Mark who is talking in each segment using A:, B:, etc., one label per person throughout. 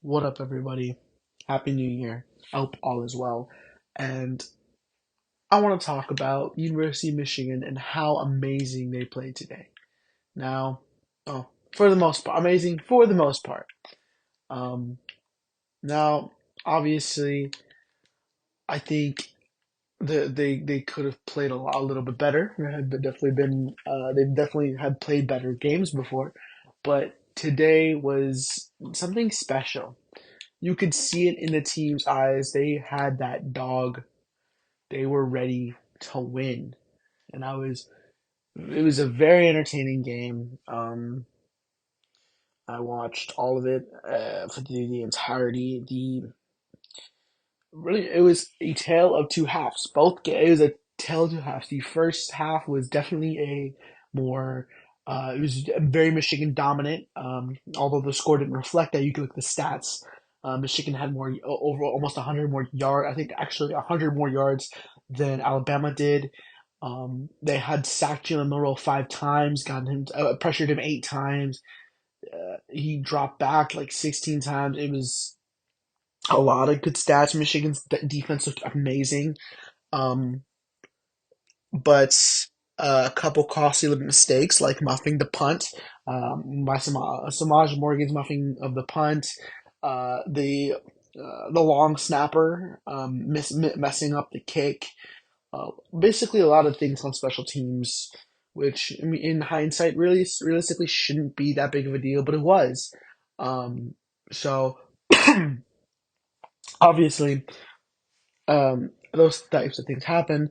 A: What up, everybody? Happy New Year. I hope all is well. And I want to talk about University of Michigan and how amazing they played today. Now, oh, for the most part, amazing for the most part. Um, now, obviously, I think they could have played a little bit better. They've definitely had played better games before, but today was something special. You could see it in the team's eyes. They had that dog. They were ready to win, and I was. It was a very entertaining game. I watched all of it for the entirety. The really, it was a tale of two halves. It was a tale of two halves. The first half was definitely a more. It was very Michigan dominant. Although the score didn't reflect that, you could look at the stats. Michigan had more over almost 100 more yard. I think actually 100 more yards than Alabama did. They had sacked Jalen Milroe 5 times, gotten him pressured him 8 times. He dropped back like 16 times. It was a lot of good stats. Michigan's defense looked amazing, um, but a couple costly mistakes like muffing the punt by Samaj Morgan's muffing of the punt, the long snapper messing up the kick. Basically, a lot of things on special teams, which I mean, in hindsight, really realistically shouldn't be that big of a deal, but it was. Um, so obviously, those types of things happen.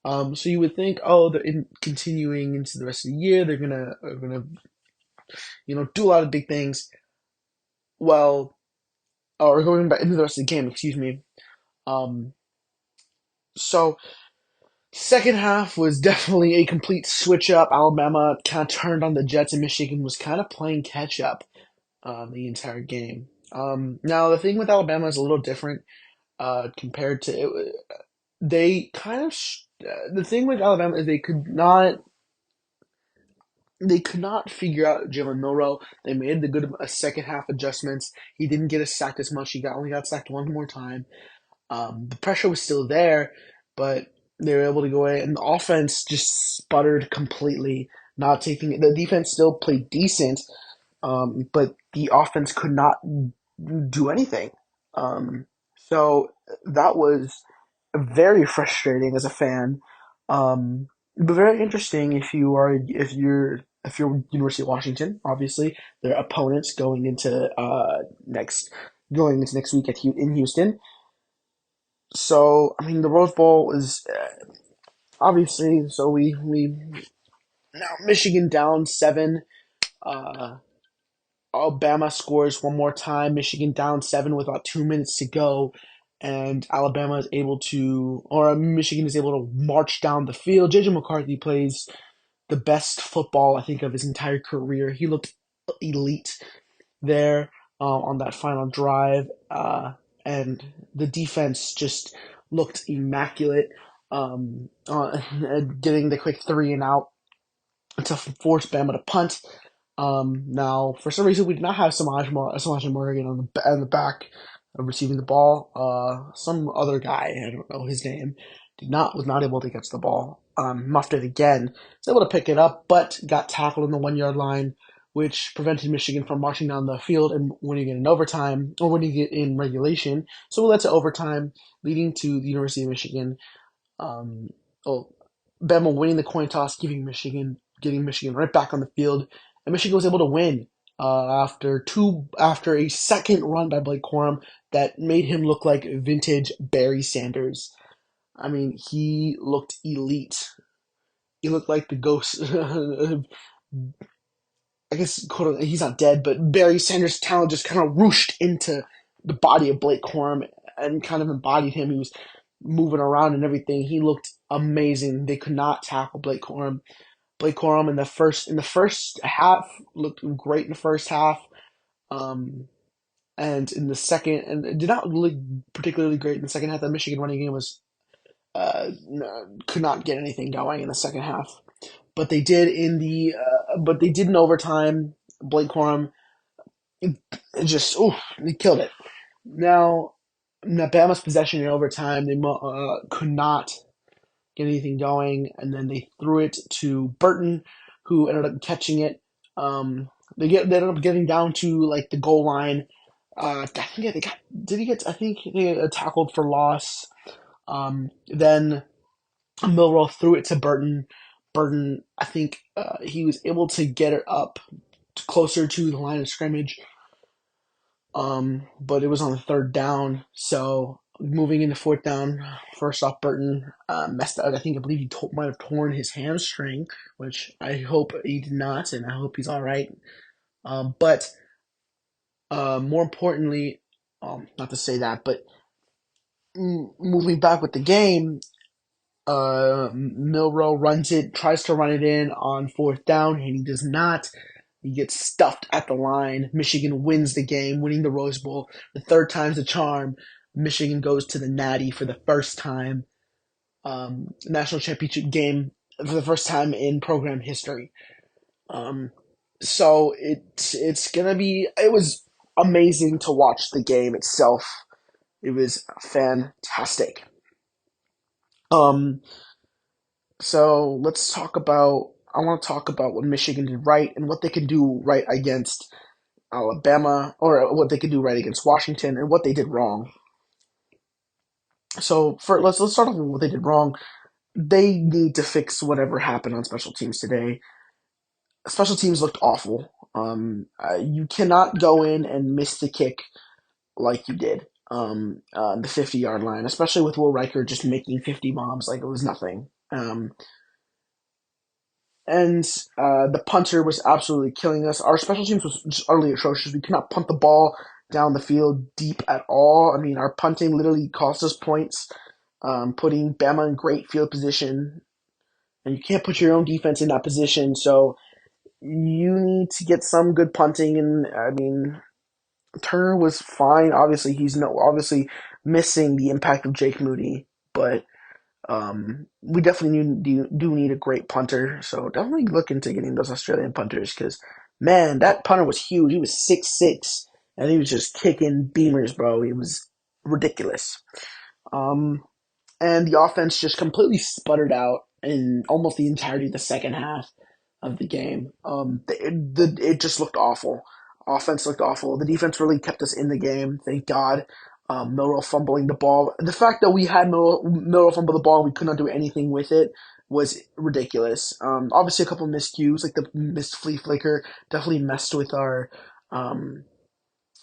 A: So you would think, oh, continuing into the rest of the year, they're gonna do a lot of big things. Well, or going back into the rest of the game, excuse me. Um, so second half was definitely a complete switch up. Alabama kind of turned on the Jets, and Michigan was kind of playing catch up the entire game. Now the thing with Alabama is a little different compared to it. They kind of the thing with Alabama is they could not figure out Jalen Milroe. They made the good second half adjustments. He didn't get sacked as much. He only got sacked one more time. The pressure was still there, but they were able to go away, and the offense just sputtered completely. Not taking it. The defense still played decent, but the offense could not do anything. So that was very frustrating as a fan, but very interesting if you're University of Washington. Obviously, their opponents going into next week in Houston. So I mean, the Rose Bowl is obviously so we now Michigan down 7. Uh, Alabama scores one more time. Michigan down 7 with about 2 minutes to go, and Alabama is able to, or Michigan is able to march down the field. JJ McCarthy plays the best football I think of his entire career. He looked elite there on that final drive, and the defense just looked immaculate. Getting the quick 3-and-out to force Bama to punt. Now, for some reason, we did not have Samaj Morgan on the back receiving the ball. Some other guy, I don't know his name, was not able to catch the ball. Muffed it again. Was able to pick it up, but got tackled on the 1 yard line, which prevented Michigan from marching down the field and winning it in overtime or winning it in regulation. So we led to overtime, leading to the University of Michigan. Um, oh, Bama winning the coin toss, getting Michigan right back on the field, and Michigan was able to win after a second run by Blake Corum that made him look like vintage Barry Sanders. I mean, he looked elite. He looked like the ghost. I guess he's not dead, but Barry Sanders' talent just kind of whooshed into the body of Blake Corum and kind of embodied him. He was moving around and everything. He looked amazing. They could not tackle Blake Corum. Blake Corum in the first half looked great in the first half, and in the second, and it did not look particularly great in the second half. The Michigan running game was could not get anything going in the second half, but they did in overtime. Blake Corum it just, ooh, they killed it. Now, Bama's possession in overtime, they could not get anything going, and then they threw it to Burton, who ended up catching it. They ended up getting down to like the goal line. I think they got did he get? I think they tackled for loss. Then Milrow threw it to Burton. Burton, I think he was able to get it up closer to the line of scrimmage. But it was on the third down, so moving into fourth down, first off, Burton messed up. I believe he might have torn his hamstring, which I hope he did not, and I hope he's all right. But more importantly, not to say that, but moving back with the game, Milrow runs it, tries to run it in on fourth down, and he does not. He gets stuffed at the line. Michigan wins the game, winning the Rose Bowl. The third time's a charm. Michigan goes to the Natty for the first time. National championship game for the first time in program history. Um, so it's gonna be. It was amazing to watch the game itself. It was fantastic. Um, so let's talk about. I want to talk about what Michigan did right and what they can do right against Alabama, or what they could do right against Washington, and what they did wrong. So for let's start off with what they did wrong. They need to fix whatever happened on special teams today. Special teams looked awful. You cannot go in and miss the kick like you did. The 50-yard line, especially with Will Riker just making 50 bombs like it was nothing. And the punter was absolutely killing us. Our special teams was just utterly atrocious. We could not punt the ball down the field deep at all. I mean, our punting literally cost us points, putting Bama in great field position, and you can't put your own defense in that position. So you need to get some good punting. And I mean, Turner was fine. Obviously, he's no obviously missing the impact of Jake Moody, but we definitely do need a great punter, so definitely look into getting those Australian punters because, man, that punter was huge. He was 6'6", and he was just kicking beamers, bro. It was ridiculous. Um, and the offense just completely sputtered out in almost the entirety of the second half of the game. It just looked awful. Offense looked awful. The defense really kept us in the game. Thank God. Milrow fumbling the ball. The fact that we had Milrow fumble the ball and we could not do anything with it was ridiculous. Obviously, a couple of miscues, like the missed flea flicker, definitely messed with um,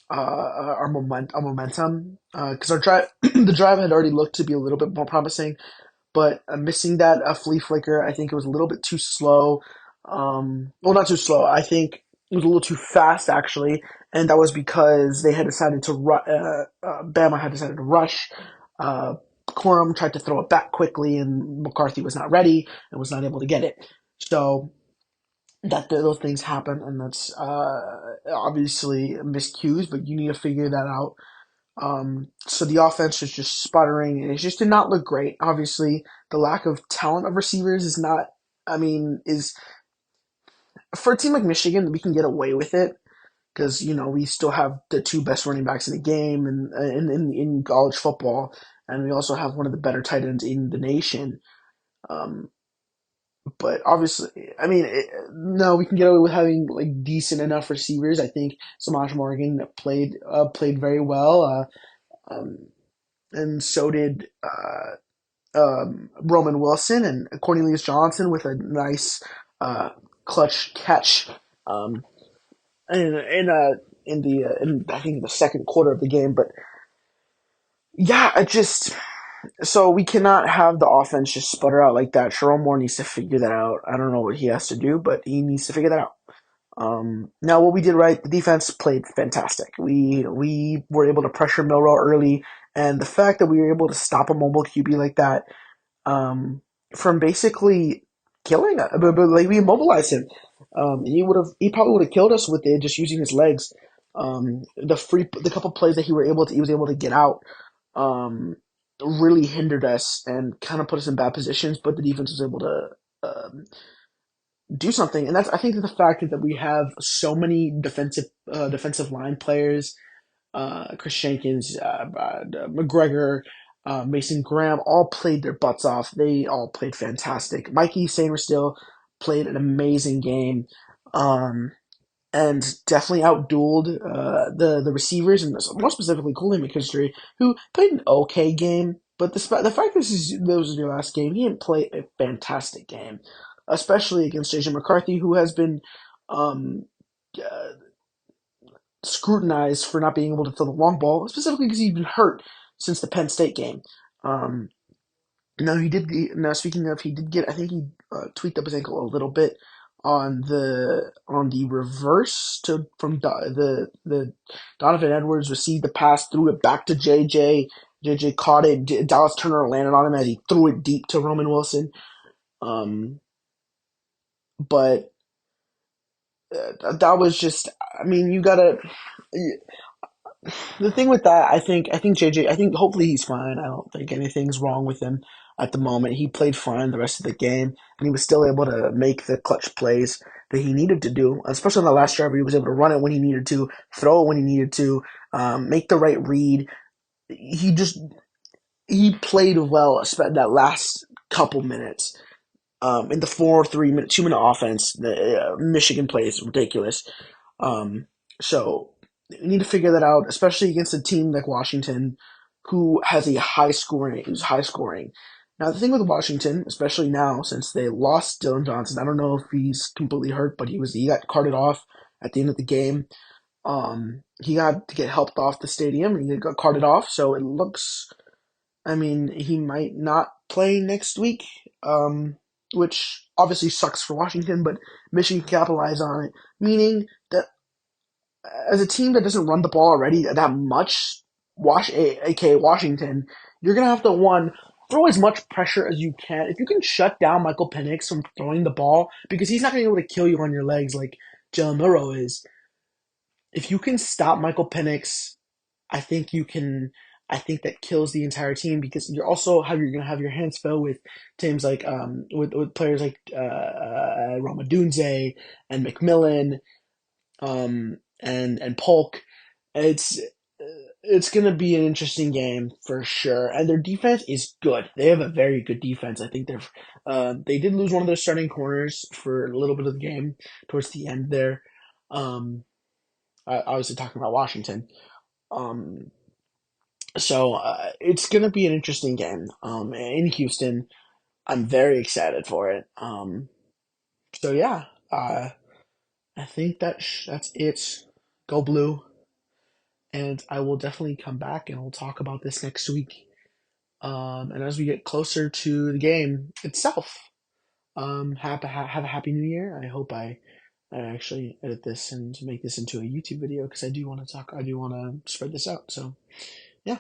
A: our momentum. Because our drive, the drive had already looked to be a little bit more promising, but missing that flea flicker, I think it was a little bit too slow. Well, not too slow. I think it was a little too fast, actually, and that was because they had decided to Bama had decided to rush. Uh, Corum tried to throw it back quickly, and McCarthy was not ready and was not able to get it. So those things happen, and that's obviously miscues, but you need to figure that out. So the offense is just sputtering, and it just did not look great. Obviously, the lack of talent of receivers is not. I mean, is for a team like Michigan, we can get away with it because we still have the two best running backs in the game and in college football, and we also have one of the better tight ends in the nation. Um, but obviously, I mean, no, we can get away with having like decent enough receivers. I think Samaj Morgan played very well, and so did Roman Wilson and Cornelius Johnson with a nice clutch catch. Um, in I think the second quarter of the game. But yeah, it just so we cannot have the offense just sputter out like that. Sherrone Moore needs to figure that out. I don't know what he has to do, but he needs to figure that out. Now what we did right, the defense played fantastic. We were able to pressure Milrow early, and the fact that we were able to stop a mobile QB like that, um, from basically killing us. But like we immobilized him. He probably would have killed us with it just using his legs. The couple plays that he was able to get out, um, really hindered us and kind of put us in bad positions. But the defense was able to um, do something. And that's I think that the fact that we have so many defensive line players, Chris Jenkins, McGregor, Mason Graham, all played their butts off. They all played fantastic. Mikey Sainristil played an amazing game. Um, and definitely outdueled the receivers, and more specifically Colin McKinstry, who played an okay game. But the fact this was your last game, he didn't play a fantastic game, especially against JJ McCarthy, who has been um, uh, scrutinized for not being able to throw the long ball, specifically because he's been hurt since the Penn State game. Um, no, he did. Now, speaking of, he did get. I think he tweaked up his ankle a little bit on the reverse to from the Donovan Edwards received the pass, threw it back to JJ. JJ caught it. Dallas Turner landed on him as he threw it deep to Roman Wilson. Um, but that was just. I mean, you gotta. The thing with that, I think JJ, I think hopefully he's fine. I don't think anything's wrong with him at the moment. He played fine the rest of the game, and he was still able to make the clutch plays that he needed to do, especially on the last drive where he was able to run it when he needed to, throw it when he needed to, make the right read. He just, he played well, that last couple minutes. In the 4 3 minute 2 minute offense, the Michigan plays ridiculous. Um, so we need to figure that out, especially against a team like Washington, who has who's high scoring. Now the thing with Washington, especially now since they lost Dylan Johnson, I don't know if he's completely hurt, but he got carted off at the end of the game. He got to get helped off the stadium, and he got carted off. So it looks, I mean, he might not play next week, which obviously sucks for Washington, but Michigan capitalized on it, meaning that as a team that doesn't run the ball already that much, aka Washington, you're gonna have to one throw as much pressure as you can. If you can shut down Michael Penix from throwing the ball, because he's not gonna be able to kill you on your legs like Jalen Murrow is. If you can stop Michael Penix, I think you can. I think that kills the entire team because you're gonna have your hands filled with teams like with players like Roma Dunze and McMillan and Polk. It's it's gonna be an interesting game for sure, and their defense is good. They have a very good defense. I think they did lose one of their starting corners for a little bit of the game towards the end there. Um, obviously talking about Washington. Um, so it's gonna be an interesting game. In Houston, I'm very excited for it. So yeah, I think that's it. Go blue. And I will definitely come back and we'll talk about this next week. And as we get closer to the game itself, have a happy new year. I hope I actually edit this and make this into a YouTube video because I do want to talk. I do want to spread this out. So yeah.